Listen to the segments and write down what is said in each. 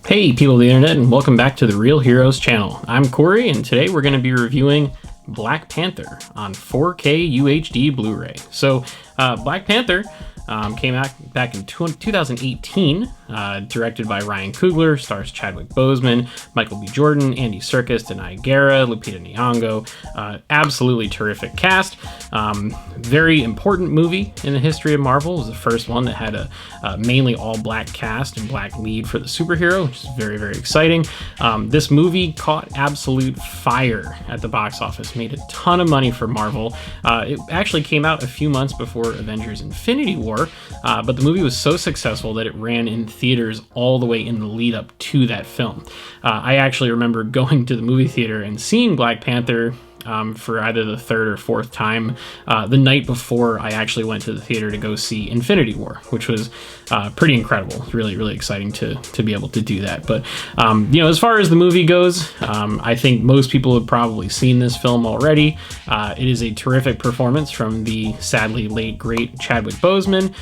Hey people of the internet, and welcome back to the Real Heroes channel. I'm Cory, and today we're going to be reviewing Black Panther on 4K UHD Blu-ray. So Black Panther came out back in 2018, directed by Ryan Coogler, stars Chadwick Boseman, Michael B. Jordan, Andy Serkis, Denai Guerra, Lupita Nyong'o. Absolutely terrific cast. Very important movie in the history of Marvel. It was the first one that had a mainly all-black cast and black lead for the superhero, which is very, very exciting. This movie caught absolute fire at the box office, made a ton of money for Marvel. It actually came out a few months before Avengers Infinity War, but the movie was so successful that it ran in theaters all the way in the lead up to that film. I actually remember going to the movie theater and seeing Black Panther for either the third or fourth time the night before I actually went to the theater to go see Infinity War, which was pretty incredible. Really, really exciting to be able to do that. But, as far as the movie goes, I think most people have probably seen this film already. It is a terrific performance from the sadly late, great Chadwick Boseman.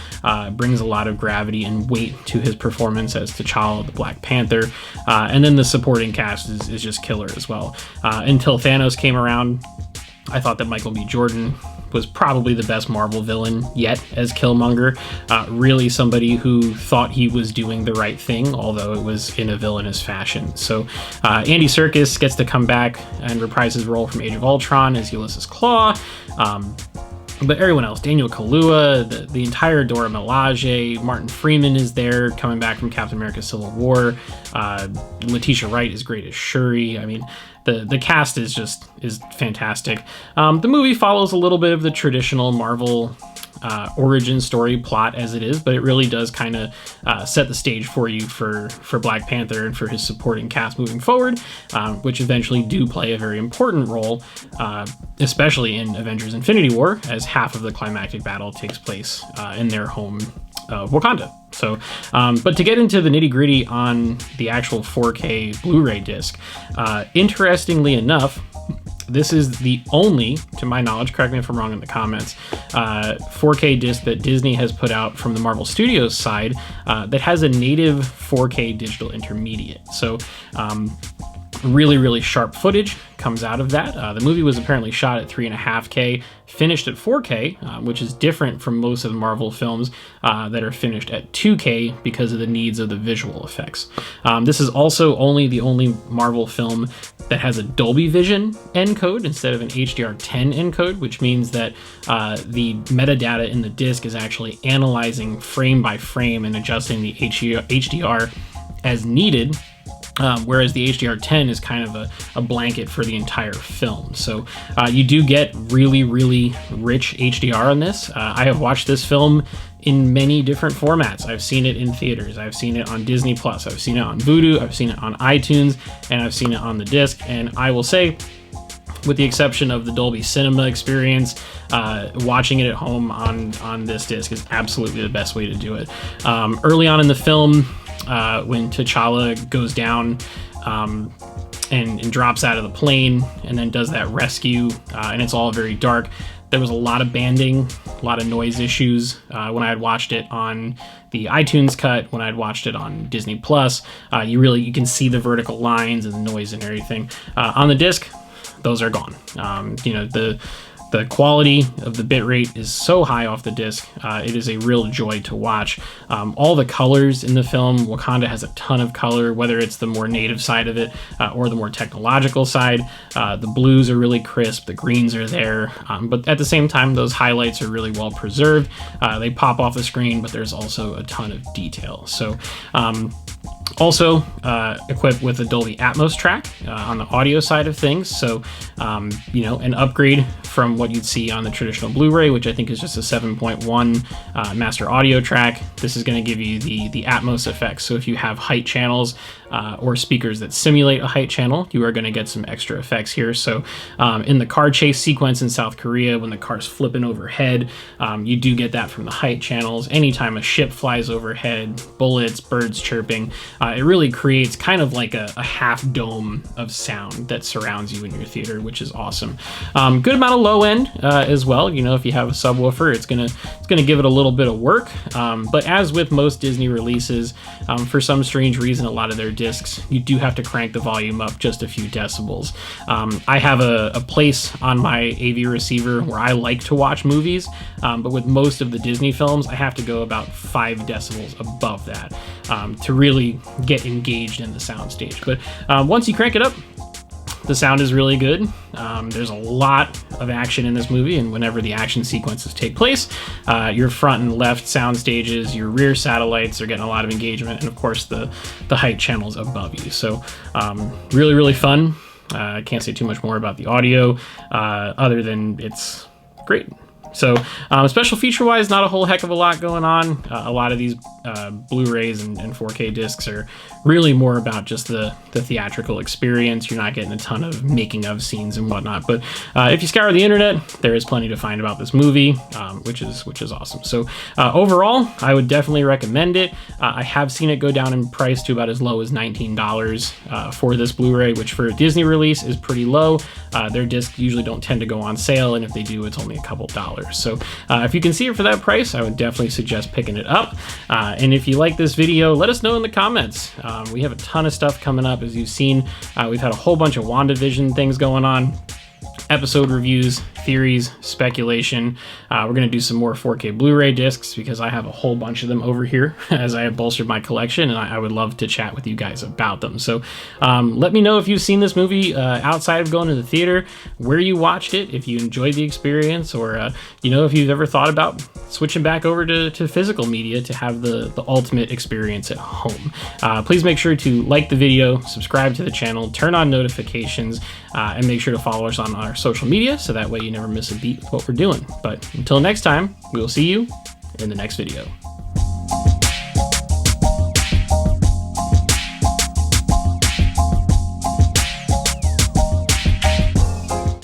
Brings a lot of gravity and weight to his performance as T'Challa, the Black Panther. And then the supporting cast is just killer as well. Until Thanos came around, I thought that Michael B. Jordan was probably the best Marvel villain yet as Killmonger. Really somebody who thought he was doing the right thing, although it was in a villainous fashion. So Andy Serkis gets to come back and reprise his role from Age of Ultron as Ulysses Klaue. But everyone else, Daniel Kaluuya, the entire Dora Milaje, Martin Freeman is there, coming back from Captain America Civil War. Letitia Wright is great as Shuri. I mean, the cast is fantastic. The movie follows a little bit of the traditional Marvel origin story plot as it is, but it really does kind of set the stage for you for Black Panther and for his supporting cast moving forward, which eventually do play a very important role, especially in Avengers Infinity War, as half of the climactic battle takes place in their home of Wakanda. So, but to get into the nitty-gritty on the actual 4K Blu-ray disc, interestingly enough, this is the only, to my knowledge, correct me if I'm wrong in the comments, 4K disc that Disney has put out from the Marvel Studios side that has a native 4K digital intermediate. So really, really sharp footage comes out of that. The movie was apparently shot at 3.5K, finished at 4K, which is different from most of the Marvel films that are finished at 2K because of the needs of the visual effects. This is also the only Marvel film that has a Dolby Vision encode instead of an HDR10 encode, which means that the metadata in the disc is actually analyzing frame by frame and adjusting the HDR as needed. Whereas the HDR10 is kind of a blanket for the entire film. So you do get really, really rich HDR on this. I have watched this film in many different formats. I've seen it in theaters, I've seen it on Disney Plus, I've seen it on Vudu, I've seen it on iTunes, and I've seen it on the disc. And I will say, with the exception of the Dolby Cinema experience, watching it at home on this disc is absolutely the best way to do it. Early on in the film, when T'Challa goes down and drops out of the plane and then does that rescue, and it's all very dark. There was a lot of banding, a lot of noise issues when I had watched it on the iTunes cut. When I had watched it on Disney Plus, you can see the vertical lines and the noise and everything. On the disc, those are gone. The quality of the bitrate is so high off the disc, it is a real joy to watch. All the colors in the film, Wakanda has a ton of color, whether it's the more native side of it or the more technological side. The blues are really crisp, the greens are there, but at the same time, those highlights are really well preserved. They pop off the screen, but there's also a ton of detail. So, also equipped with a Dolby Atmos track on the audio side of things. So, an upgrade from what you'd see on the traditional Blu-ray, which I think is just a 7.1 master audio track. This is going to give you the Atmos effects. So if you have height channels or speakers that simulate a height channel, you are going to get some extra effects here. So in the car chase sequence in South Korea, when the car's flipping overhead, you do get that from the height channels. Anytime a ship flies overhead, bullets, birds chirping, it really creates kind of like a half dome of sound that surrounds you in your theater, which is awesome. Good amount of low end as well. You know, if you have a subwoofer, it's gonna give it a little bit of work. But as with most Disney releases, for some strange reason, a lot of their discs, you do have to crank the volume up just a few decibels. I have a place on my AV receiver where I like to watch movies, but with most of the Disney films, I have to go about 5 decibels above that to really get engaged in the soundstage. But once you crank it up, the sound is really good. There's a lot of action in this movie, and whenever the action sequences take place, your front and left sound stages, your rear satellites are getting a lot of engagement, and of course the height channels above you. So really, really fun. I can't say too much more about the audio other than it's great. So special feature wise, not a whole heck of a lot going on. A lot of these Blu-rays and 4K discs are really more about just the theatrical experience. You're not getting a ton of making of scenes and whatnot. But if you scour the internet, there is plenty to find about this movie, which is awesome. So overall, I would definitely recommend it. I have seen it go down in price to about as low as $19 for this Blu-ray, which for a Disney release is pretty low. Their discs usually don't tend to go on sale, and if they do, it's only a couple dollars. So if you can see it for that price, I would definitely suggest picking it up. And if you like this video, let us know in the comments. We have a ton of stuff coming up. As you've seen, we've had a whole bunch of WandaVision things going on. Episode reviews, theories, speculation. We're going to do some more 4K Blu-ray discs because I have a whole bunch of them over here as I have bolstered my collection, and I would love to chat with you guys about them. So let me know if you've seen this movie outside of going to the theater, where you watched it, if you enjoyed the experience, or you know, if you've ever thought about switching back over to physical media to have the ultimate experience at home. Please make sure to like the video, subscribe to the channel, turn on notifications, and make sure to follow us on our social media so that way you never miss a beat with what we're doing. But until next time, we will see you in the next video.